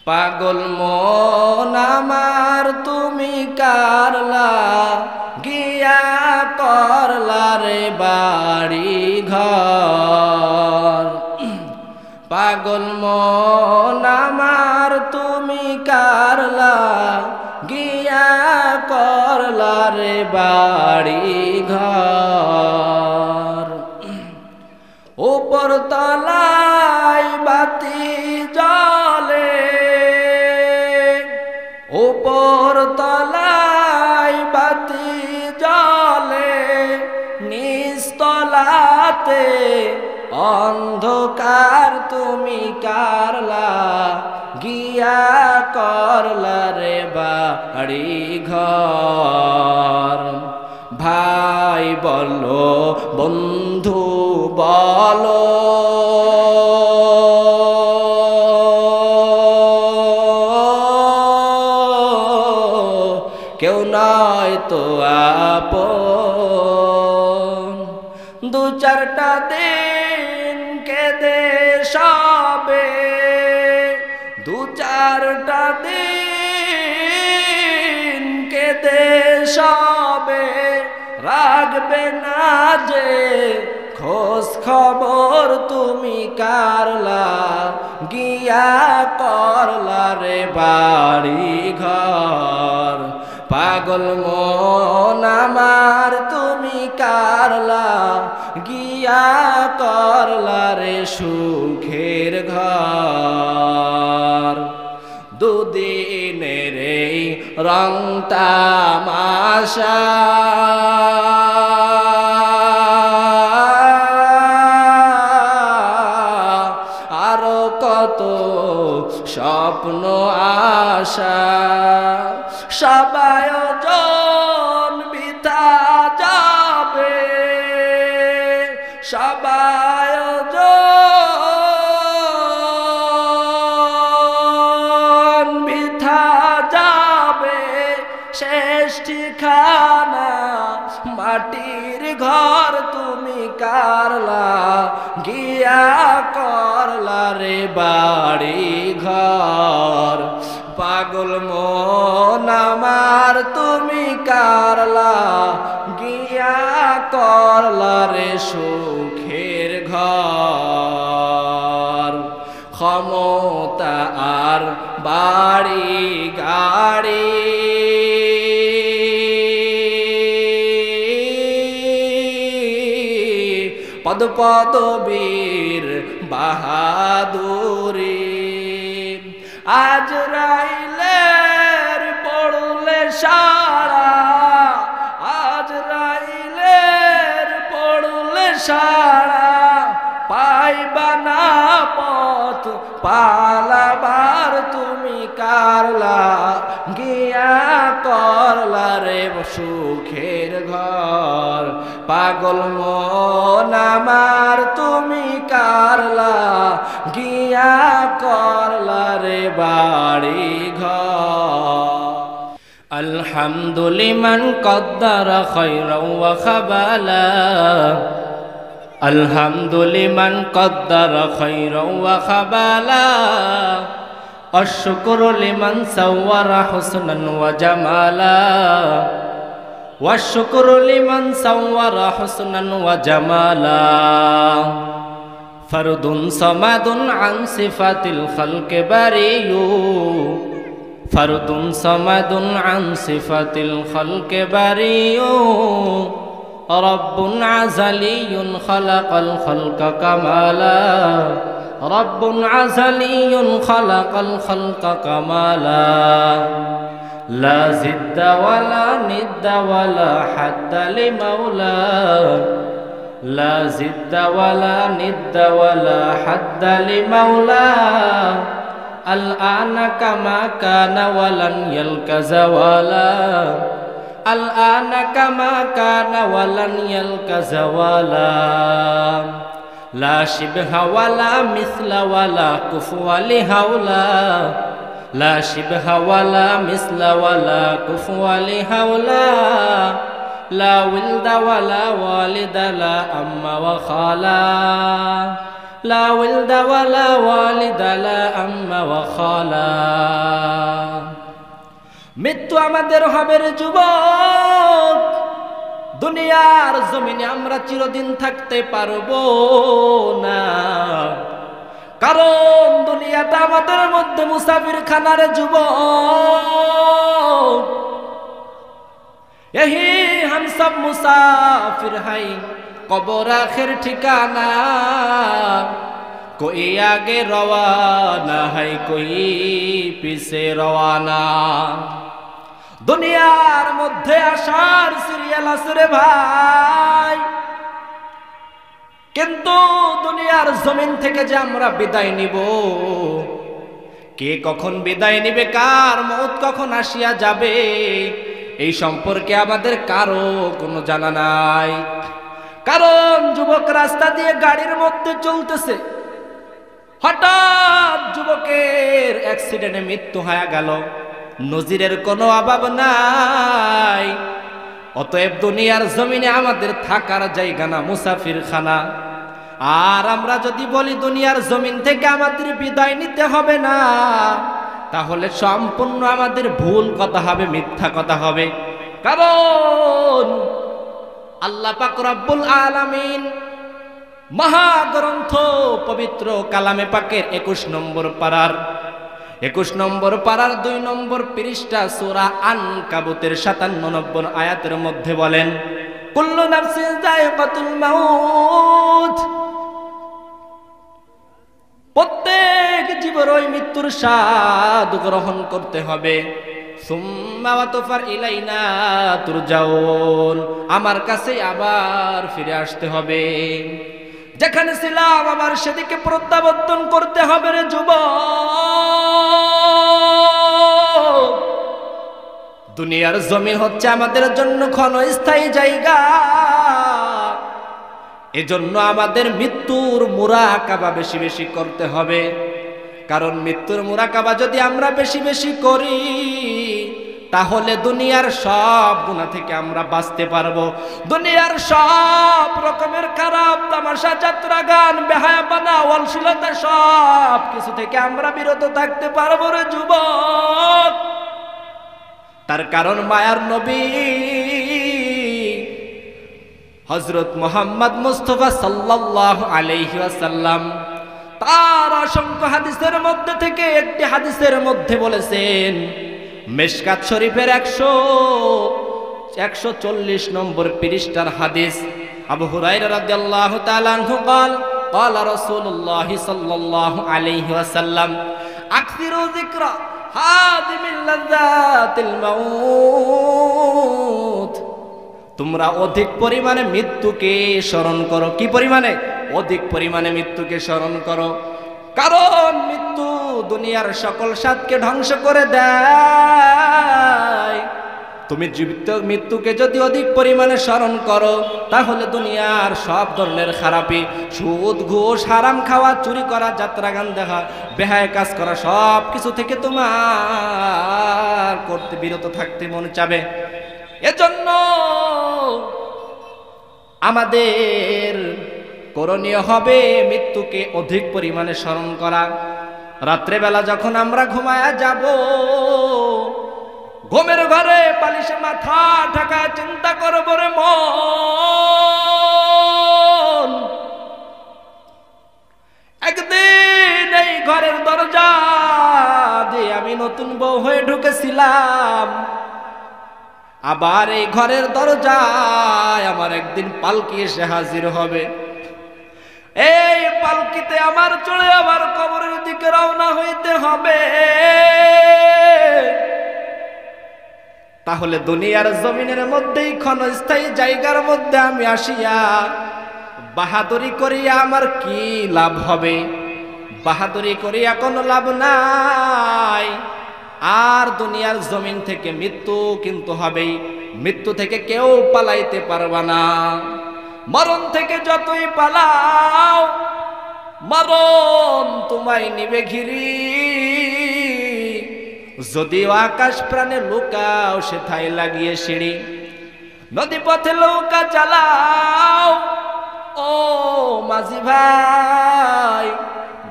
পাগল মন আমার তুমি কারলা গিয়া করলা রে বাড়ি ঘর। পাগল মন আমার তুমি কারলা গিয়া করলা রে বাড়ি ঘর। উপর তলায় বাতি জ্বলে, উপর তলায় বাতি জ্বলে, নিচ তলাতে অন্ধকার তুমি কারলা গিয়া করলা রে বাড়ি ঘর। ভাই বলো বন্ধু বলো কেউ নয় তো আপন। দু চারটা দিন কেঁদে সবে, দু চারটা দিন কেঁদে সবে, রাখবে না যে খোঁজ খবর তুমি কারলা গিয়া করলা রে বাড়ি ঘর। পাগল মন আমার তুমি কারলা গিয়া করলা রে সুখের ঘর। দুদিনের এই রং তামাশা আরো কত স্বপ্ন আশা, সব আয়োজন বৃথা যাবে, সব আয়োজন বৃথা যাবে। শেষ ঠিকানা মাটির ঘর তুমি কারলা গিয়া করলা রে বাড়ি ঘর। পাগল মন আমার তুমি কারলা গিয়া করলা রে সুখের ঘর। ক্ষমতা আর বাড়ি গাড়ি পদ পদবীর বাহাদুরি, আজরাইলের পড়লে সারা, আজরাইলের পড়লে সারা, পাইবা না পথ পালাবার তুমি কারলা গিয়া করলা রে সুখের ঘর। পাগল মন আমার তুমি কারলা গিয়া করলা রে বাড়ি ঘর। আলহামদুলিমান কদ্দারা খায়রাও ওয়া খাবালা, আলহামদুলিমান কদ্দারা খায়রাও ওয়া খাবালা, আশ-শুকরু লিমান সাওয়ারা হুসনান ওয়া জামালা, ওয়াশ-শুকরু লিমান সাওয়ারা হুসনান ওয়া জামালা। ফরদুন সামাদুন আন সিফাতিল খালকি বারিয়ু, ফরদুন সামাদুন আন সিফাতিল খালকি বারিয়ু, রব্বুন আযালিয়ুন খালাকাল খালকা কামালা, রব্বুন আযালিয়ুন খালাকাল খালকা কামালা। লা জিদ্দা ওয়ালা নিদ্দা ওয়ালা হাদ্দা লিমাওলা, লা জিদ্দা ওয়ালা নিদ্দা ওয়ালা হাদ্দা লিমাওলা। আল আনা কামা কানা ওয়ালান ইয়ালকা যাওয়ালা, আল আনা কামা কানা ওয়ালান ইয়ালকা যাওয়ালা। লা শিবহা ওয়ালা মিসলা ওয়ালা কুফওয়া লিহাওলা, লা শিবহা ওয়ালা মিসলা ওয়ালা কুফওয়া লিহাওলা। লা উলদা ওয়ালা ওয়ালিদা লা আম্মা ওয়া খালা, লা ওয়ালদা ওয়ালা ওয়ালিদা লা আম্মা ওয়া খালা। মৃত্যু আমাদের হবে রে যুবক, দুনিয়ার জমিনে আমরা চিরদিন থাকতে পারবো না, কারণ দুনিয়াটা আমাদের মধ্যে মুসাফির খানার যুবক। यही हम सब मुसाफिर हैं, कब्र आखिर ठिकाना, कोई आगे रवाना है कोई पीछे रवाना। दुनियार मध्य आसार सिरियाल आसरे भाई, किन्तु दुनियार जमीन थेके जे आमरा बिदाय निब, के कखन बिदाय निबे, कार मौत कखन आसिया जाबे এই সম্পর্কে আমাদের কারো কোনো জানা নাই। কারণ যুবক রাস্তা দিয়ে গাড়ির মধ্যে চলতেছে, হঠাৎ যুবকের অ্যাক্সিডেন্টে মৃত্যু হয়ে গেল, নজিরের কোনো অভাব নাই। অতএব দুনিয়ার জমিনে আমাদের থাকার জায়গা না, মুসাফির খানা। আর আমরা যদি বলি দুনিয়ার জমিন থেকে আমাদের বিদায় নিতে হবে না, তাহলে সম্পূর্ণ আমাদের ভুল কথা হবে, মিথ্যা কথা হবে। কারণ আল্লাহ পাক রব্বুল আলামিন মহাগ্রন্থ পবিত্র কালামে পাকের 21 নম্বর পারার 2 নম্বর পৃষ্ঠা সূরা আনকাবুতের 57 আয়াতের মধ্যে বলেন, কুল্লু নাফসিন যায়িকাতুল মাউত, প্রত্যেক জীবের ওই মৃত্যুর স্বাদ গ্রহণ করতে হবে। সুম্মা ওয়াতুফার ইলাইনা তুরজাউন, আমার কাছে আবার ফিরে আসতে হবে। যেখানে ছিলাম আবার সেদিকে প্রত্যাবর্তন করতে হবে রে যুবক। দুনিয়ার জমি হচ্ছে আমাদের জন্য ক্ষণস্থায়ী জায়গা, এজন্য আমাদের মৃত্যুর মুরাকাবা বেশি বেশি করতে হবে। কারণ মৃত্যুর মুরাকাবা যদি আমরা বেশি বেশি করি, তাহলে দুনিয়ার সব গুনাহ থেকে আমরা বাঁচতে পারবো। দুনিয়ার সব রকমের খারাপ তামাশা, যাত্রা, গান, বেহায়াপনা, অলসিলতা সব কিছু থেকে আমরা বিরত থাকতে পারবো রে যুবক। তার কারণ মায়ার নবী হযরত মুহাম্মদ মুস্তাফা সাল্লাল্লাহু আলাইহি ওয়াসাল্লাম তার অসংখ্য হাদিসের মধ্যে থেকে একটি হাদিসের মধ্যে বলেছেন, মিশকাত শরীফের 140 নম্বর পৃষ্ঠার হাদিস, আবু হুরায়রা রাদিয়াল্লাহু তাআলা আনহু قال قال رسول الله صلى الله عليه وسلم اكثروا ذكر هادم اللذات الموت, তোমরা অধিক পরিমাণে মৃত্যুকে স্মরণ করো। কি পরিমাণে? অধিক পরিমাণে মৃত্যুকে স্মরণ করো। কারণ মৃত্যু দুনিয়ার সকল স্বাদকে ধ্বংস করে দেয়। তুমি জীবিত মৃত্যুকে যদি অধিক পরিমাণে স্মরণ করো, তাহলে দুনিয়ার সব ধরনের খারাপি, সুদ, ঘুষ, হারাম খাওয়া, চুরি করা, যাত্রা, গান দেখা, বেহায়া কাজ করা, সব কিছু থেকে তোমার করতে বিরত থাকতে মনে চাবে। এজন্য আমাদের করণীয় হবে মৃত্যুকে অধিক পরিমাণে স্মরণ করা। রাত্রেবেলা যখন আমরা ঘুমায়া যাব, ঘুমের ঘরে বালিশে মাথা ঢাকা চিন্তা করব রে মন, একদিন এই ঘরের দরজা দিয়ে আমি নতুন বউ হয়ে ঢুকেছিলাম, আবার এই ঘরের দরজায় আমার একদিন পালকি এসে হাজির হবে। এই পালকিতে আমার চড়ে আবার কবরের দিকে রওনা হইতে হবে। তাহলে দুনিয়ার জমিনের মধ্যেই ক্ষণস্থায়ী জায়গার মধ্যে আমি আসিয়া বাহাদুরি করিয়া আমার কি লাভ হবে? বাহাদুরি করিয়া কোনো লাভ নাই। আর দুনিয়ার জমিন থেকে মৃত্যু কিন্তু হবেই, মৃত্যু থেকে কেউ পালাইতে পারবা না। মরণ থেকে যতই পালাও, মরণ তোমায় নিবে ঘিরি। যদিও আকাশ প্রাণে লুকাও সেথায় লাগিয়ে সিঁড়ি, নদী পথে নৌকা চালাও, ও মাঝি ভাই,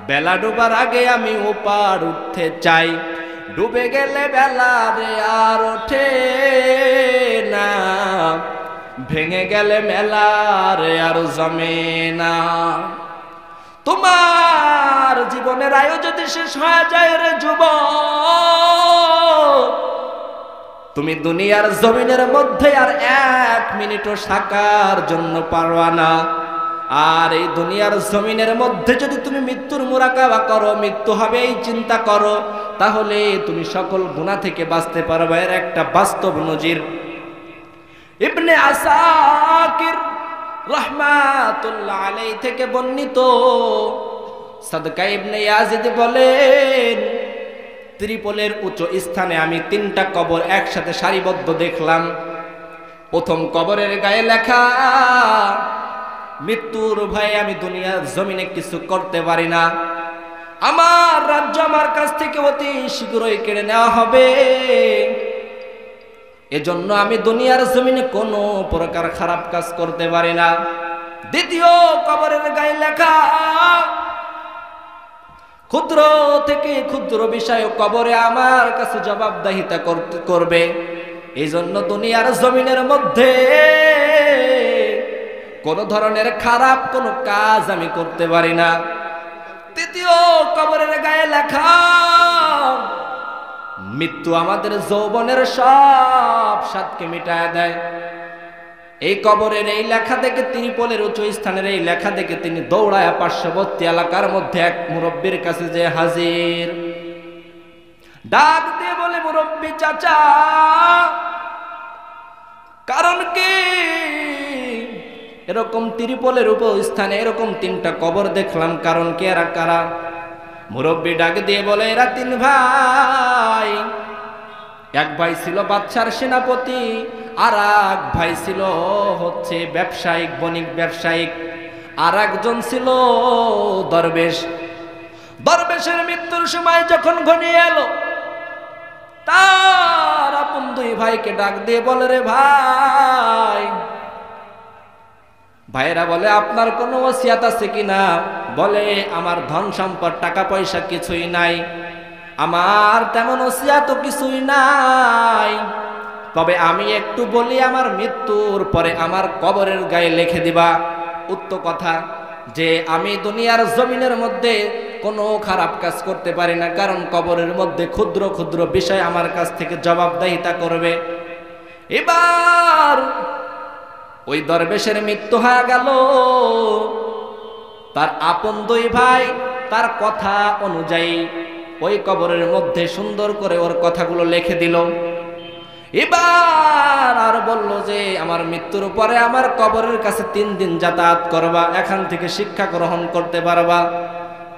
বেলা ডুবার আগে আমি ওপার উঠতে চাই, ডুবে গেলে বেলা রে আর ওঠে না, ভেঙে গেলে মেলা রে আর জমে না। তোমার জীবনের আয়ু যদি শেষ হয়ে যায় রে যুবক, তুমি দুনিয়ার জমিনের মধ্যে আর 1 মিনিটও থাকার জন্য পারবা না। আর এই দুনিয়ার জমিনের মধ্যে যদি তুমি মৃত্যুর মুরাকাবা করো, মৃত্যু হবে এই চিন্তা করো, তাহলে তুমি সকল গুনাহ থেকে বাঁচতে পারবে। এর একটা বাস্তব নজির ইবনে আসাকির রাহমাতুল্লাহ আলাইহি থেকে বর্ণিত। সাদকা ইবনে ইয়াজিদ বলেন, ত্রিপোলের উচ্চ স্থানে আমি 3টা কবর একসাথে সারিবদ্ধ দেখলাম। প্রথম কবরের গায়ে লেখা, মৃত্যুর ভয়ে আমি দুনিয়ার জমিনে কিছু করতে পারি না, আমার রাজ্য আমার কাছ থেকে অতি শীঘ্রই কেড়ে নেওয়া হবে, এজন্য আমি দুনিয়ার জমিনে কোনো প্রকার খারাপ কাজ করতে পারি না। দ্বিতীয় কবরের গায়ে লেখা, ক্ষুদ্র থেকে ক্ষুদ্র বিষয় কবরে আমার কাছে জবাবদিহিতা করবে, এই জন্য দুনিয়ার জমিনের মধ্যে কোন ধরনের খারাপ কোনো কাজ আমি করতে পারি না। তৃতীয় কবরের গায়ে লেখা, মৃত্যু আমাদের যৌবনের সব স্বাদকে মিটায় দেয়। এই কবরের এই লেখা দেখে, ত্রিপোলের উঁচু স্থানের এই লেখা দেখে তিনি দৌড়ায় পার্শ্ববর্তী এলাকার মধ্যে এক মুরব্বীর কাছে যে হাজির। ডাক দিয়ে বলে, মুরব্বী চাচা, কারণ কি এরকম ত্রিপোলের উপর স্থানে এরকম 3টা কবর দেখলাম, কারণ কি, এরা কারা? মুরব্বী ডাক দিয়ে বলে, এরা 3 ভাই। এক ভাই ছিল বাদশার সেনাপতি, আর এক ভাই ছিল হচ্ছে ব্যবসায়িক, বণিক ব্যবসায়িক, আর একজন ছিল দরবেশ। দরবেশের মৃত্যুর সময় যখন ঘনিয়ে এলো, তার আপন 2 ভাইকে ডাক দিয়ে বলে, রে ভাই, ভাইরা বলে, আপনার কোনো ওসিয়াত আছে কিনা? বলে, আমার ধন সম্পদ টাকা পয়সা কিছুই নাই, আমার তেমন ওসিয়াত কিছুই নাই, তবে আমি একটু বলি, আমার মৃত্যুর পরে আমার কবরের গায়ে লিখে দিবা উক্ত কথা যে আমি দুনিয়ার জমিনের মধ্যে কোনো খারাপ কাজ করতে পারি না, কারণ কবরের মধ্যে ক্ষুদ্র ক্ষুদ্র বিষয় আমার কাছ থেকে জবাবদিহিতা করবে। এবার ওই দরবেশের মৃত্যু হয়ে গেল। তার আপন 2 ভাই তার কথা অনুযায়ী ওই কবরের মধ্যে সুন্দর করে ওর কথাগুলো লিখে দিল। এবার আর বলল যে আমার মৃত্যুর পরে আমার কবরের কাছে 3 দিন যাতায়াত করবা, এখান থেকে শিক্ষা গ্রহণ করতে পারবা।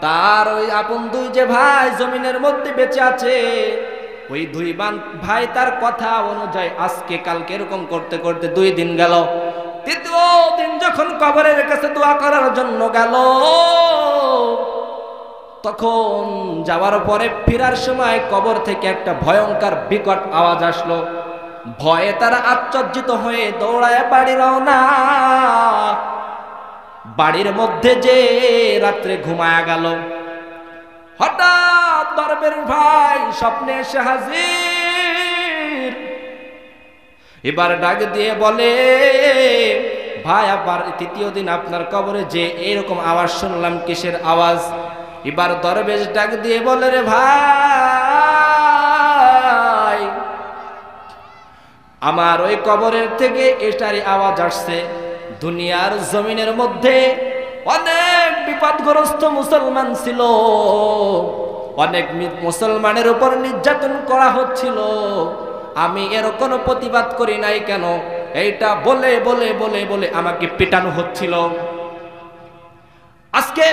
তার ওই আপন 2 যে ভাই জমিনের মধ্যে বেঁচে আছে, ওই 2 ভাই তার কথা অনুযায়ী আজকে কালকে এরকম করতে করতে 2 দিন গেল। 3য় দিন যখন কবরের কাছে দোয়া করার জন্য গেল, তখন যাওয়ার পরে ফেরার সময় কবর থেকে একটা ভয়ঙ্কর বিকট আওয়াজ আসলো। ভয়ে তারা আশ্চর্যিত হয়ে দৌড়ায় বাড়ি রওনা। বাড়ির মধ্যে যে রাত্রে ঘুমায়া গেল, হঠাৎ দরবেশ ভাই স্বপ্নে এসে হাজির। এবার ডাক দিয়ে বলে, ভাই, আবার 3য় দিন আপনার কবরে যে এরকম আওয়াজ শুনলাম, কিসের আওয়াজ? এবার দরবেশ ডাক দিয়ে বলে, রে ভাই, আমার ওই কবরের থেকে এটারই আওয়াজ আসছে। দুনিয়ার জমিনের মধ্যে অনেক বিপদগ্রস্ত মুসলমান ছিল, অনেক মুসলমানের উপর নির্যাতন করা হচ্ছিল, আমি এর কোনো প্রতিবাদ করি নাই কেন? এইটা বলে বলে বলে বলে আমাকে পেটানো হচ্ছিল। আজকে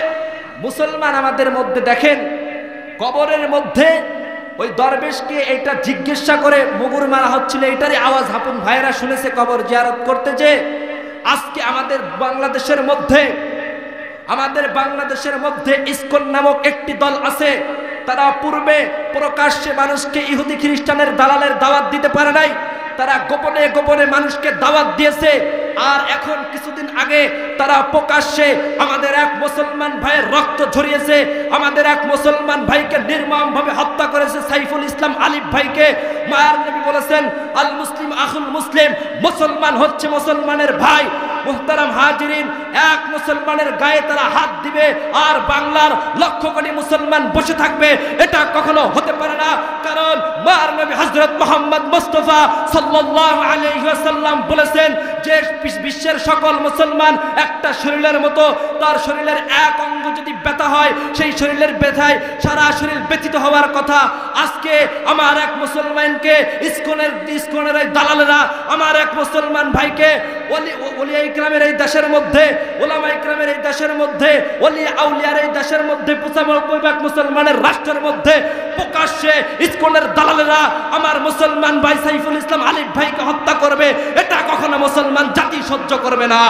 মুসলমান আমাদের মধ্যে দেখেন, কবরের মধ্যে ওই দরবেশকে এটা জিজ্ঞাসা করে মুগুর মারা হচ্ছিল, এটারই আওয়াজ আপন ভাইয়েরা শুনেছে কবর জিয়ারত করতে। যে আজকে আমাদের বাংলাদেশের মধ্যে ইসকন নামক একটি দল আছে, তারা পূর্বে প্রকাশ্যে মানুষকে ইহুদি খ্রিস্টানের দালালের দাওয়াত দিতে পারে নাই, তারা গোপনে গোপনে মানুষকে দাওয়াত দিয়েছে আর এখন কিছুদিন আগে তারা প্রকাশ্যে আমাদের এক মুসলমান ভাইয়ের রক্ত ঝরিয়েছে, আমাদের এক মুসলমান ভাইকে নির্মমভাবে হত্যা করেছে, সাইফুল ইসলাম আলিফ ভাইকে। মায়ার নবী বলেছেন, আল মুসলিম আখুল মুসলিম, মুসলমান হচ্ছে মুসলমানের ভাই। মুহতারাম হাজিরিন, এক মুসলমানের গায়ে তারা হাত দিবে আর বাংলার লক্ষ কোটি মুসলমান বসে থাকবে, এটা কখনো হতে পারে না। কারণ মায়ার নবী হযরত মুহাম্মদ মুস্তাফা সাল্লাল্লাহু আলাইহি ওয়াসাল্লাম বলেছেন যে বিশ্বের সকল মুসলমান একটা শরীরের মতো, তার শরীরের এক অঙ্গ যদি ব্যথা হয় সেই শরীরের ব্যথায় সারা শরীর ব্যথিত হওয়ার কথা। আজকে আমার এক মুসলমানকে ইসকনের এই দালালেরা আমার এক মুসলমান ভাইকে ওলিয়া ইকরামের এই দেশের মধ্যে, ওলামা ইকরামের এই দেশের মধ্যে, ওলিয়া আউলিয়ার এই দেশের মধ্যে, 95% মুসলমানের রাষ্ট্রের মধ্যে প্রকাশ্যে ইসকনের দালালেরা আমার মুসলমান ভাই সাইফুল ইসলাম আলিফ ভাইকে হত্যা করবে, এটা কখনো মুসলমান জাতি সহ্য করবে না।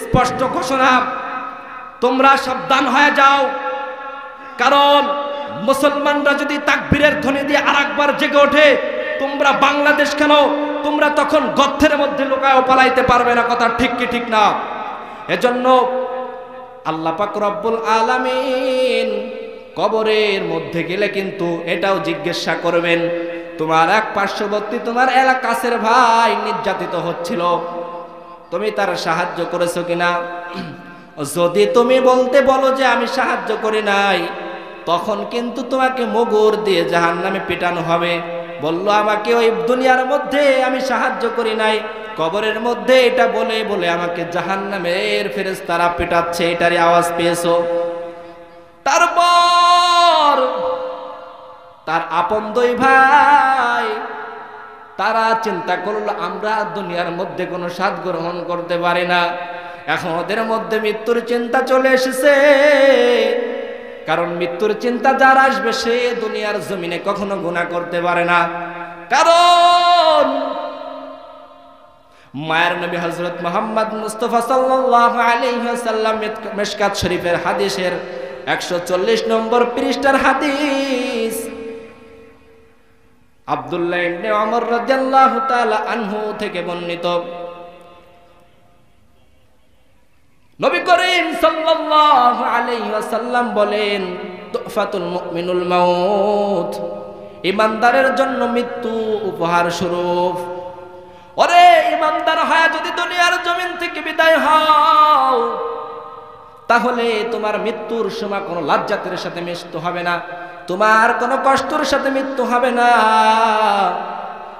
স্পষ্ট ঘোষণা, তোমরা সাবধান হয়ে যাও। কারণ মুসলমানরা যদি তাকবীরের ধ্বনি দিয়ে আরেকবার জেগে ওঠে, তোমরা বাংলাদেশ কেন, তোমরা তখন গর্তের মধ্যে লুকায়ও পালাইতে পারবে না। কথা ঠিক কি ঠিক না? এজন্য আল্লাহ পাক রব্বুল আলামিন কবরের মধ্যে গেলে কিন্তু এটাও জিজ্ঞাসা করবেন, তোমার এক পার্শ্ববর্তী তোমার কাছের ভাই নির্যাতিত হচ্ছিল, তুমি তার সাহায্য করেছো কিনা? যদি তুমি বলো যে আমি সাহায্য করি নাই, তখন কিন্তু তোমাকে মুগুর দিয়ে জাহান্নামে পিটানো হবে। বলল আমাকে ওই দুনিয়ার মধ্যে আমি সাহায্য করি নাই, কবরের মধ্যে এটা বলে বলে আমাকে জাহান্নামের ফেরেশতারা পিটাচ্ছে, এটারই আওয়াজ পেয়েছো। তারপর তার আপন দুই ভাই তারা চিন্তা করলো আমরা দুনিয়ার মধ্যে কোনো স্বাদ গ্রহণ করতে পারি না, এখন ওদের মধ্যে মৃত্যুর চিন্তা চলে এসেছে। কারণ মৃত্যুর চিন্তা যার আসবে সে দুনিয়ার জমিনে কখনো গুনাহ করতে পারে না। কারণ মায়ের নবী হযরত মুহাম্মদ মুস্তাফা সাল্লাল্লাহু আলাইহি ওয়াসাল্লাম মিশকাত শরীফের হাদিসের 140 নম্বর পৃষ্ঠার হাদিস, আব্দুল্লাহ ইবনে ওমর রাদিয়াল্লাহু তাআলা আনহু থেকে বর্ণিত, নবী করিম সাল্লাল্লাহু আলাইহি ওয়াসাল্লাম বলেন, তুফাতুল মুমিনুল মাউত, ঈমানদারের জন্য মৃত্যু উপহার স্বরূপ। ওরে ঈমানদার হয়ে যদি দুনিয়ার জমিন থেকে বিদায় হও, তাহলে তোমার মৃত্যুর সময় কোনো লাজ্জাতের সাথে মৃত্যু হবে না, তোমার কোনো কষ্টের সাথে মৃত্যু হবে না,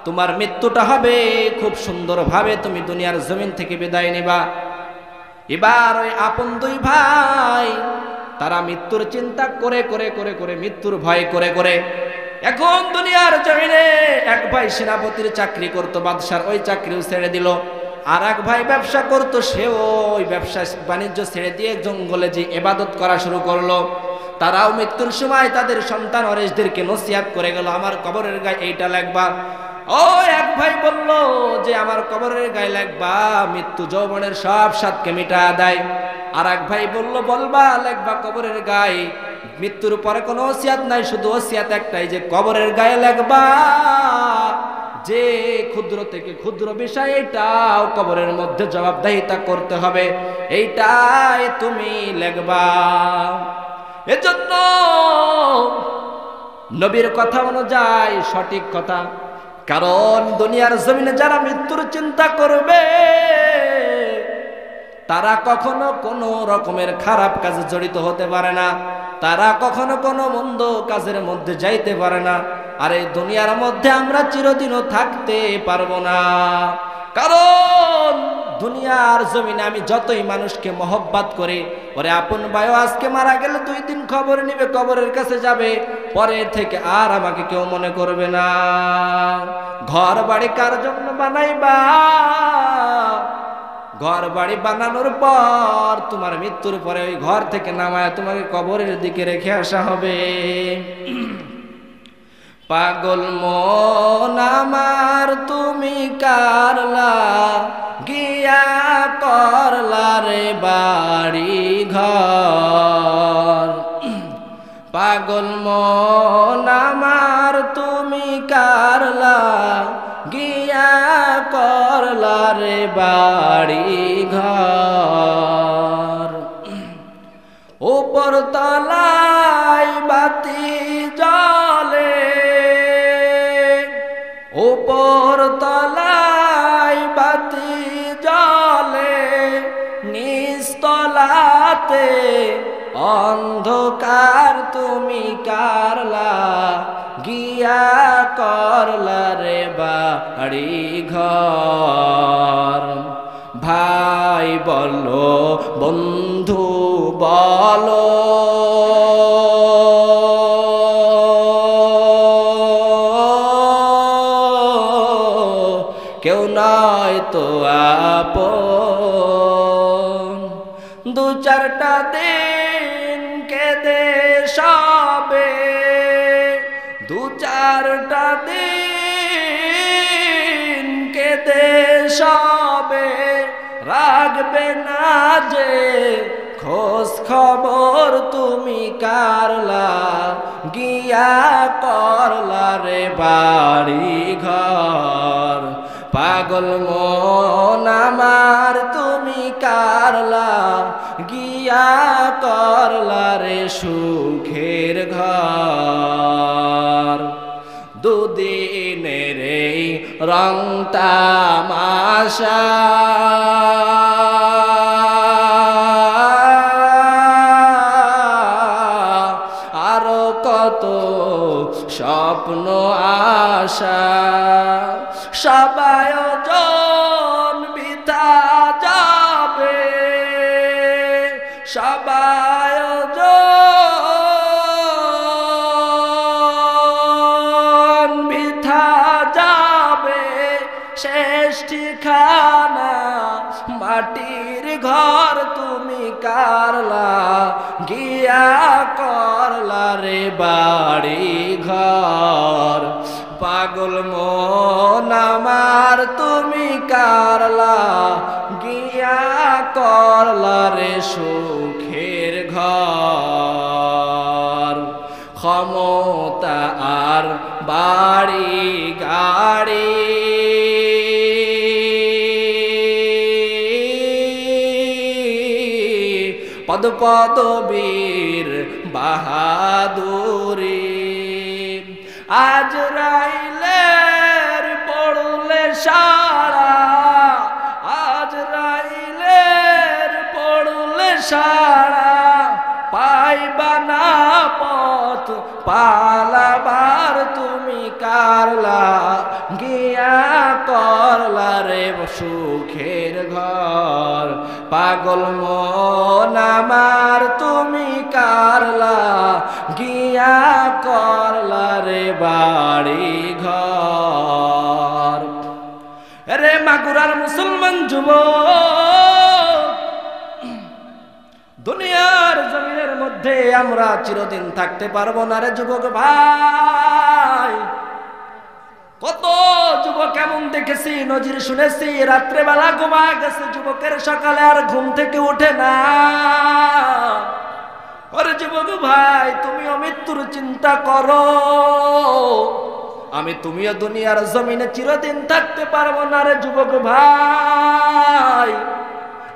তোমার মৃত্যুটা হবে খুব সুন্দরভাবে, তুমি দুনিয়ার জমিন থেকে বিদায় নিবা। এবার ওই আপন দুই ভাই তারা মৃত্যুর চিন্তা করে করে করে করে মৃত্যুর ভয় করে করে এখন দুনিয়ার জমিনে এক ভাই সেনাপতির চাকরি করতো, বাদশার ওই চাকরিও ছেড়ে দিল, আর এক ভাই ব্যবসা করতো, সেও ওই ব্যবসা বাণিজ্য ছেড়ে দিয়ে জঙ্গলে যে ইবাদত করা শুরু করলো। তারাও মৃত্যুর সময় তাদের সন্তান ওয়ারিসদেরকে নসিহত করে গেল, আমার কবরের গায়ে এইটা লাগবা। ও এক ভাই বলল যে আমার কবরের গায়ে লাগবা, মৃত্যু যৌবনের সব স্বাদকে মিটা দেয়। আর এক ভাই বলল বলবা লাগবা কবরের গায়ে, মৃত্যুর পরে কোনো ওসিয়াত নাই, শুধু ওসিয়াত একটাই যে কবরের গায়ে লাগবা, যে ক্ষুদ্র থেকে ক্ষুদ্র বিষয় এইটাও কবরের মধ্যে জবাবদাহিতা করতে হবে, এইটাই তুমি লিখবা। এজন্য নবীর কথা অনুযায়ী সঠিক কথা, কারণ দুনিয়ার জমিনে যারা মৃত্যুর চিন্তা করবে তারা কখনো কোনো রকমের খারাপ কাজে জড়িত হতে পারে না, তারা কখনো কোনো মন্দ কাজের মধ্যে যাইতে পারে না। আর এই দুনিয়ার মধ্যে আমরা চিরদিনও থাকতে পারবো না, কারণ দুনিয়ার জমিনে আমি যতই মানুষকে মহব্বত করি, ওরে আপন ভাইও আজকে মারা গেলে 2 দিন খবর নিবে, কবরের কাছে যাবে, পরের থেকে আর আমাকে কেউ মনে করবে না। ঘর বাড়ি কার জন্য বানাইবা? ঘর বাড়ি বানানোর পর তোমার মৃত্যুর পরে ওই ঘর থেকে নামায় তোমাকে কবরের দিকে রেখে আসা হবে। পাগল মন আমার তুমি কারলা গিয়া করলা রে বাড়ি ঘর, পাগল মন আমার তুমি কারলা গিয়া করলা রে রে বাড়ি ঘর উপর তলায় বাতি জ্বলে উপর তলায় বাতি জ্বলে নিস্তলাতে অন্ধকার তুমি কারলা গিয়া করলা রে বাড়ি ঘর ভাই বলো বন্ধু বলো কেউ নয় তো আপন দু চারটা দিন কেঁদে সবে দু চারটা দিন কেঁদে সবে রাখবে না যে খোঁজ খবর তুমি কারলা গিয়া করলা রে বাড়ি ঘর পাগল মন আমার তুমি কারলা গিয়া করলা রে সুখের ঘর দুদিনের এই রং তামাশা আরো কত স্বপ্ন আশা সবাই জন বৃথা যাবে সবাই জন বৃথা যাবে শেষ ঠিকানা মাটির ঘর তুমি কারলা গিয়া করলা রে বাড়ি ঘর পাগল মন আমার তুমি কারলা গিয়া করলা রে সুখের ঘর ক্ষমতা আর বাড়ি গাড়ি পদ পদবীর বাহাদুরি আজ রাইলের পড়লে সারা আজ রাইলের পড়লে সারা পাইবা না পথ পালাবার তুমি কারলা গিয়া করলা রে সুখের ঘর পাগল মন আমার তুমি কারলা গিয়া করলা রে বাড়ি ঘর রে মাগুরার মুসলমান যুবক দুনিয়ার জমিনের মধ্যে আমরা চিরদিন থাকতে পারবো না রে যুবক ভাই কত যুবক এমন দেখেছি নজির শুনেছি রাত্রে বেলা ঘুমা গেছে যুবকের সকালে আর ঘুম থেকে ওঠে না ওরে যুবক ভাই তুমিও মৃত্যুর চিন্তা করো আমি তুমিও দুনিয়ার জমিনে চিরদিন থাকতে পারবো না রে যুবক ভাই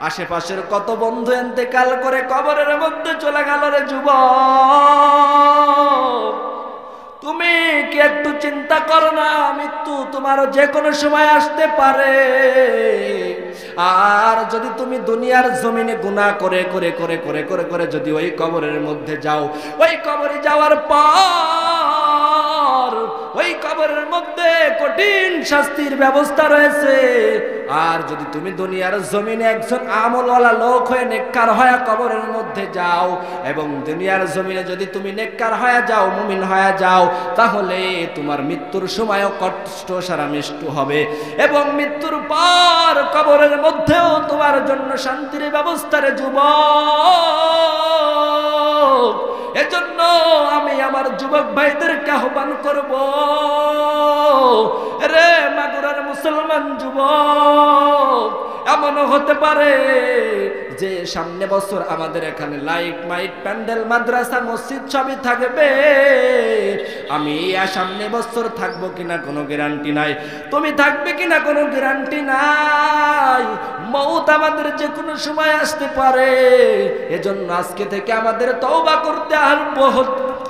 আশেপাশের কত বন্ধু ইন্তেকাল করে কবরের মধ্যে চলে গেল রে যুবক তুমি কি একটু চিন্তা করো না মৃত্যু তোমারও যে কোনো সময় আসতে পারে আর যদি তুমি দুনিয়ার জমিনে গুনাহ করে করে করে করে করে করে যদি ওই কবরের মধ্যে যাও ওই কবরে যাওয়ার পর ওই কবরের মধ্যে কঠিন শাস্তির ব্যবস্থা রয়েছে আর যদি তুমি দুনিয়ার জমিনে একজন আমলওয়ালা লোক হয়ে নেককার হয়ে কবরের মধ্যে যাও এবং দুনিয়ার জমিনে যদি তুমি নেককার হয়ে যাও মুমিন হয়ে যাও তাহলে তোমার মৃত্যুর সময়ও কষ্ট সারা মিষ্ট হবে এবং মৃত্যুর পর কবরের মধ্যেও তোমার জন্য শান্তির ব্যবস্থা রে যুবক এজন্য আমি আমার যুবক ভাইদেরকে আহ্বান করব রে মাগুরার মুসলমান যুবক এমনও হতে পারে যে সামনে বছর আমাদের এখানে লাইট মাইট প্যান্ডেল মাদ্রাসা মসজিদ সবই থাকবে, আমি সামনে বছর থাকবো কিনা কোনো গ্যারান্টি নাই, তুমি থাকবে কিনা কোনো গ্যারান্টি নাই। মউত আমাদের যে কোনো সময় আসতে পারে। এজন্য আজকে থেকে আমাদের তওবা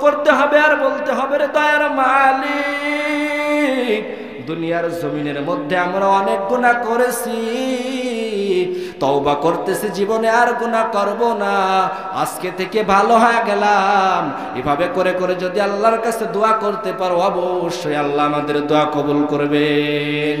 করতে হবে আর বলতে হবে, রে দয়ার মালিক, দুনিয়ার জমিনের মধ্যে আমরা অনেক গুনাহ করেছি, তওবা করতেছি, জীবনে আর গুনাহ করব না, আজকে থেকে ভালো হয়ে গেলাম। এভাবে করে করে যদি আল্লাহর কাছে দোয়া করতে পারো, অবশ্যই আল্লাহ আমাদের দোয়া কবুল করবেন।